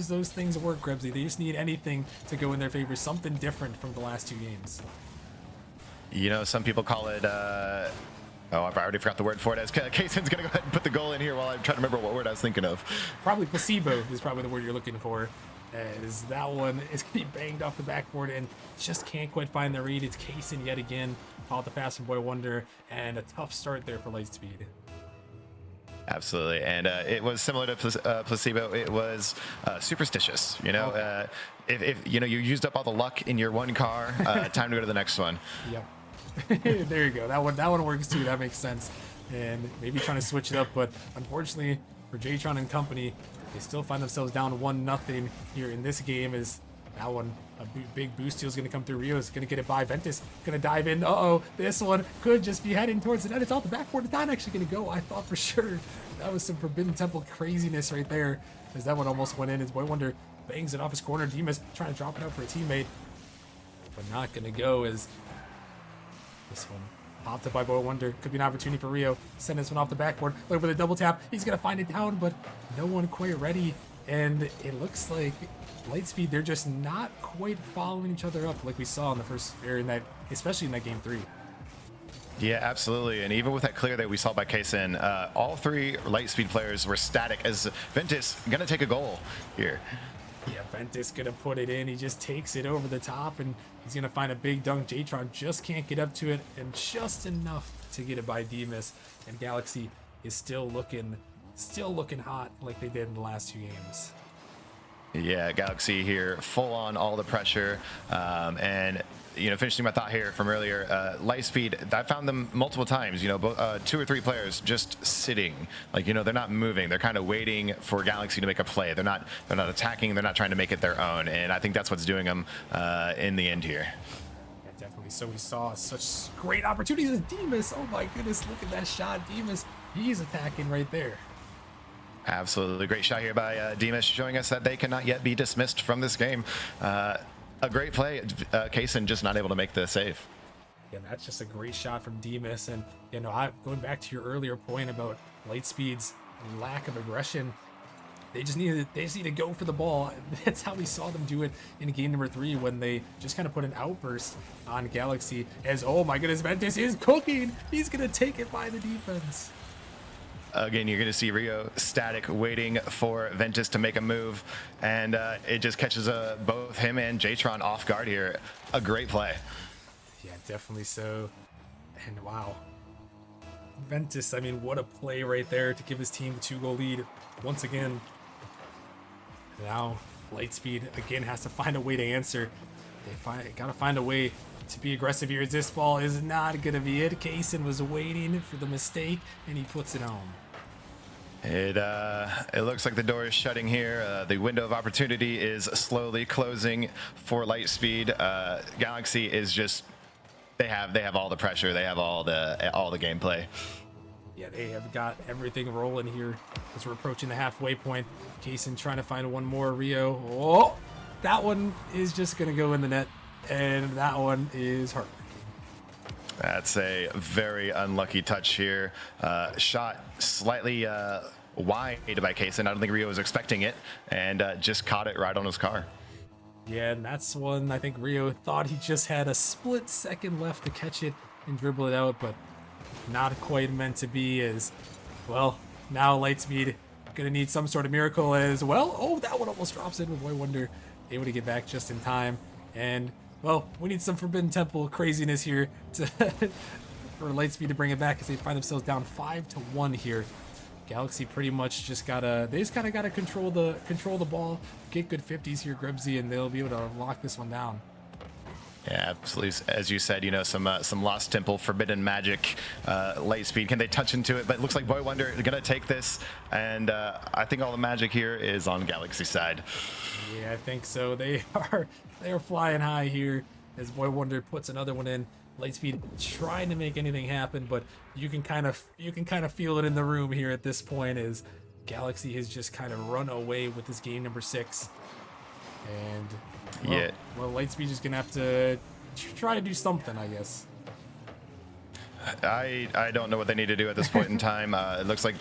those things work, Grebsy. They just need anything to go in their favor, something different from the last 2 games. Some people call it. I've already forgot the word for it. As Kaysen's gonna go ahead and put the goal in here while I'm trying to remember what word I was thinking of. Probably placebo is probably the word you're looking for. As that one is going to be banged off the backboard and just can't quite find the read. It's Kaysen yet again. Called the pass from Boy Wonder, and a tough start there for Lightspeed. Absolutely, and it was similar to placebo. It was superstitious. Okay. If you used up all the luck in your one car, time to go to the next one. Yep. There you go. That one works too. That makes sense. And maybe trying to switch it up, but unfortunately for Jtron and company, they still find themselves down 1-0 here in this game. Is that one a big boost steal is going to come through? Rio is going to get it by Ventus. Going to dive in. This one could just be heading towards the net. It's off the backboard. It's not actually going to go. I thought for sure that was some Forbidden Temple craziness right there, as that one almost went in. As Boy Wonder bangs it off his corner. Demas trying to drop it out for a teammate, but not going to go. As this one popped up by Boy Wonder. Could be an opportunity for Rio. Send this one off the backboard. Look with a double tap. He's going to find it down, but no one quite ready. And it looks like Lightspeed, they're just not quite following each other up like we saw in the first, or in that, especially in that game 3. Yeah, absolutely. And even with that clear that we saw by Kaysen, all 3 Lightspeed players were static as Ventus going to take a goal here. Yeah, Ventus gonna put it in. He just takes it over the top, and he's gonna find a big dunk. Jtron just can't get up to it, and just enough to get it by Demas. And Galaxy is still looking hot like they did in the last 2 games. Yeah, Galaxy here, full on all the pressure, and finishing my thought here from earlier, Lightspeed, I found them multiple times, 2 or 3 players just sitting, they're not moving. They're kind of waiting for Galaxy to make a play. They're not attacking. They're not trying to make it their own, and I think that's what's doing them in the end here. Yeah, definitely. So we saw such great opportunities with Demas. Oh my goodness, look at that shot. Demas, he's attacking right there. Absolutely great shot here by Demas, showing us that they cannot yet be dismissed from this game. A great play. Kaysen just not able to make the save. Yeah, that's just a great shot from Demas. And going back to your earlier point about Lightspeed's lack of aggression, they just need to go for the ball. That's how we saw them do it in game number 3 when they just kind of put an outburst on Galaxy. As oh my goodness, Ventus is cooking. He's gonna take it by the defense. Again, you're going to see Rio static, waiting for Ventus to make a move, and it just catches both him and Jtron off guard here. A great play. Yeah, definitely so. And wow. Ventus, I mean, what a play right there to give his team the 2-goal lead once again. Now, Lightspeed, again, has to find a way to answer. They got to find a way to be aggressive here. This ball is not going to be it. Kaysen was waiting for the mistake, and he puts it home. It looks like the door is shutting here. The window of opportunity is slowly closing for Lightspeed. Galaxy is just they have all the pressure. They have all the gameplay. Yeah, they have got everything rolling here as we're approaching the halfway point. Kaysen trying to find one more. Rio. Oh, that one is just gonna go in the net, and that one is heartbreaking. That's a very unlucky touch here. Shot slightly wide by Kaysen. I don't think Rio was expecting it, and just caught it right on his car. Yeah, and that's one I think Rio thought he just had a split second left to catch it and dribble it out, but not quite meant to be. As well, now Lightspeed gonna need some sort of miracle as well. Oh, that one almost drops in, but Boy Wonder able to get back just in time. And well, we need some Forbidden Temple craziness here to for Lightspeed to bring it back, as they find themselves down 5-1 here. Galaxy pretty much just gotta gotta control the ball, get good 50s here, Grebsy, and they'll be able to lock this one down. Yeah, absolutely. As you said, some Lost Temple, Forbidden Magic, Lightspeed. Can they touch into it? But it looks like Boy Wonder is gonna take this, and I think all the magic here is on Galaxy side. Yeah, I think so. They are flying high here as Boy Wonder puts another one in. Lightspeed trying to make anything happen, but you can kind of feel it in the room here at this point, as Galaxy has just kind of run away with this game number 6. And well, Lightspeed is gonna have to try to do something, I guess. I don't know what they need to do at this point in time. It looks like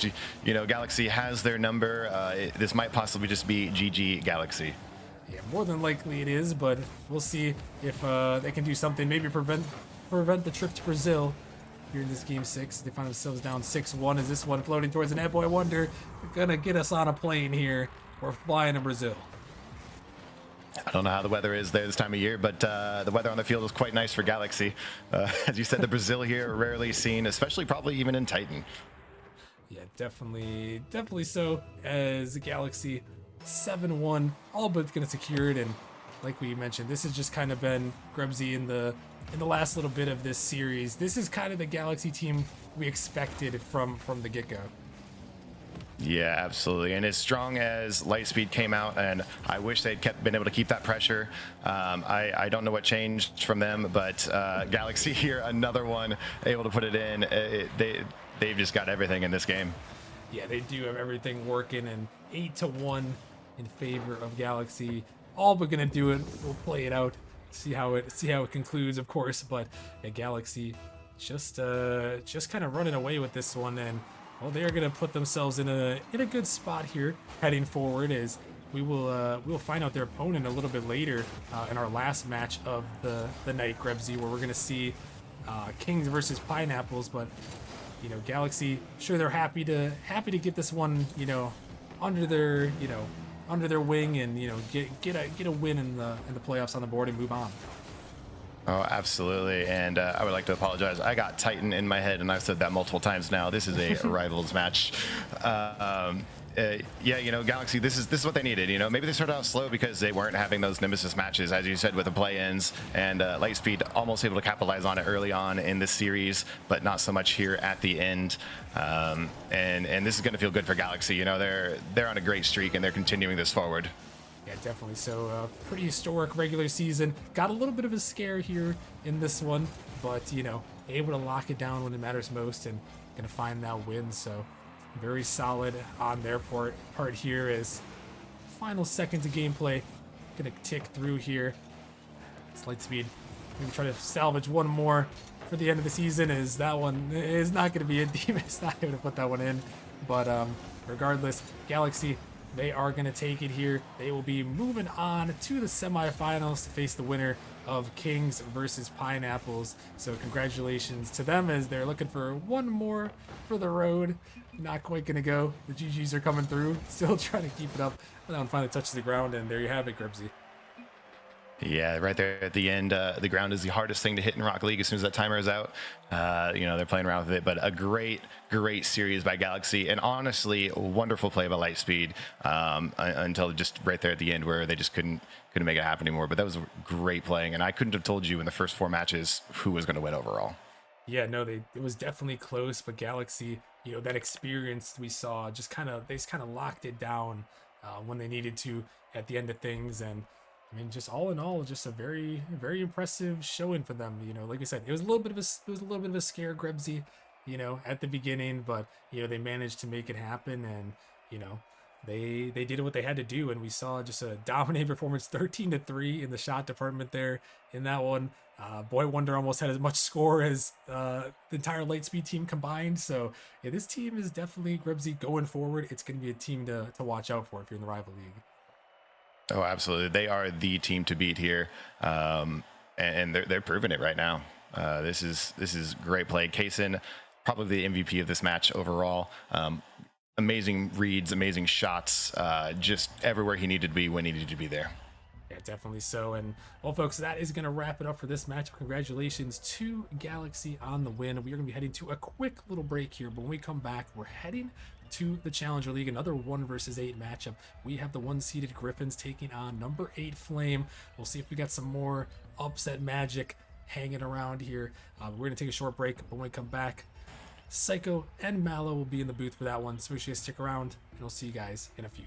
Galaxy has their number. This might possibly just be GG Galaxy. Yeah, more than likely it is, but we'll see if they can do something. Maybe prevent the trip to Brazil here in this game 6. They find themselves down 6-1. Is this one floating towards the net? Boy Wonder gonna get us on a plane here. We're flying to Brazil. I don't know how the weather is there this time of year, but the weather on the field is quite nice for Galaxy. As you said, the Brazil here rarely seen, especially probably even in Titan. Yeah, definitely so. As Galaxy 7-1, all but gonna secure it, and like we mentioned, this has just kind of been Grebsy in the last little bit of this series. This is kind of the Galaxy team we expected from the get-go. Yeah, absolutely. And as strong as Lightspeed came out, and I wish they'd been able to keep that pressure. I don't know what changed from them, but Galaxy here, another one able to put it in. They've just got everything in this game. Yeah, they do have everything working, and 8-1 in favor of Galaxy. All but gonna do it. We'll play it out, see how it concludes, of course. But yeah, Galaxy just kind of running away with this one, and well, they are gonna put themselves in a good spot here heading forward. As we'll find out their opponent a little bit later in our last match of the night, Grebsy, where we're gonna see Kings versus Pineapples. But Galaxy, sure, they're happy to get this one under their wing, and get a win in the playoffs on the board and move on. Oh, absolutely. And I would like to apologize. I got Titan in my head, and I've said that multiple times now. This is a rivals match. Galaxy, this is what they needed. Maybe they started out slow because they weren't having those Nemesis matches, as you said, with the play-ins, and Lightspeed almost able to capitalize on it early on in this series, but not so much here at the end. And this is going to feel good for Galaxy. They're on a great streak, and they're continuing this forward. Yeah, definitely. So pretty historic regular season. Got a little bit of a scare here in this one, but able to lock it down when it matters most, and gonna find that win. So very solid on their part here. As final seconds of gameplay gonna tick through here. It's Lightspeed gonna try to salvage one more for the end of the season. As that one is not gonna be a Demon's not able to put that one in, but regardless, Galaxy, they are going to take it here. They will be moving on to the semifinals to face the winner of Kings versus Pineapples. So congratulations to them, as they're looking for one more for the road. Not quite going to go. The GGs are coming through. Still trying to keep it up. That one finally touches the ground, and there you have it, Grebsy. Yeah, right there at the end, the ground is the hardest thing to hit in Rocket League as soon as that timer is out. They're playing around with it, but a great series by Galaxy, and honestly, a wonderful play by Lightspeed until just right there at the end, where they just couldn't make it happen anymore. But that was great playing, and I couldn't have told you in the first 4 matches who was going to win overall. Yeah, no, it was definitely close, but Galaxy, that experience we saw, they just kind of locked it down when they needed to at the end of things. And I mean, just all in all, just a very, very impressive showing for them. Like I said, it was a little bit of a scare, Grebsy, at the beginning, but they managed to make it happen, and they did what they had to do, and we saw just a dominating performance, 13-3 in the shot department there in that one. Boy Wonder almost had as much score as the entire Lightspeed team combined. So yeah, this team is definitely Gribsy going forward. It's going to be a team to watch out for if you're in the rival league. Oh, absolutely. They are the team to beat here, and they're proving it right now. This is great play. Kaysen, probably the MVP of this match overall. Amazing reads, amazing shots, just everywhere he needed to be when he needed to be there. Yeah, definitely so. And well, folks, that is going to wrap it up for this match. Congratulations to Galaxy on the win. We are going to be heading to a quick little break here, but when we come back, we're heading to the Challenger League, another 1 versus 8 matchup. We have the 1-seeded Griffins taking on number 8 Flame. We'll see if we got some more upset magic hanging around here. We're going to take a short break, but when we come back, Psycho and Mallow will be in the booth for that one. So make sure you stick around, and we'll see you guys in a few.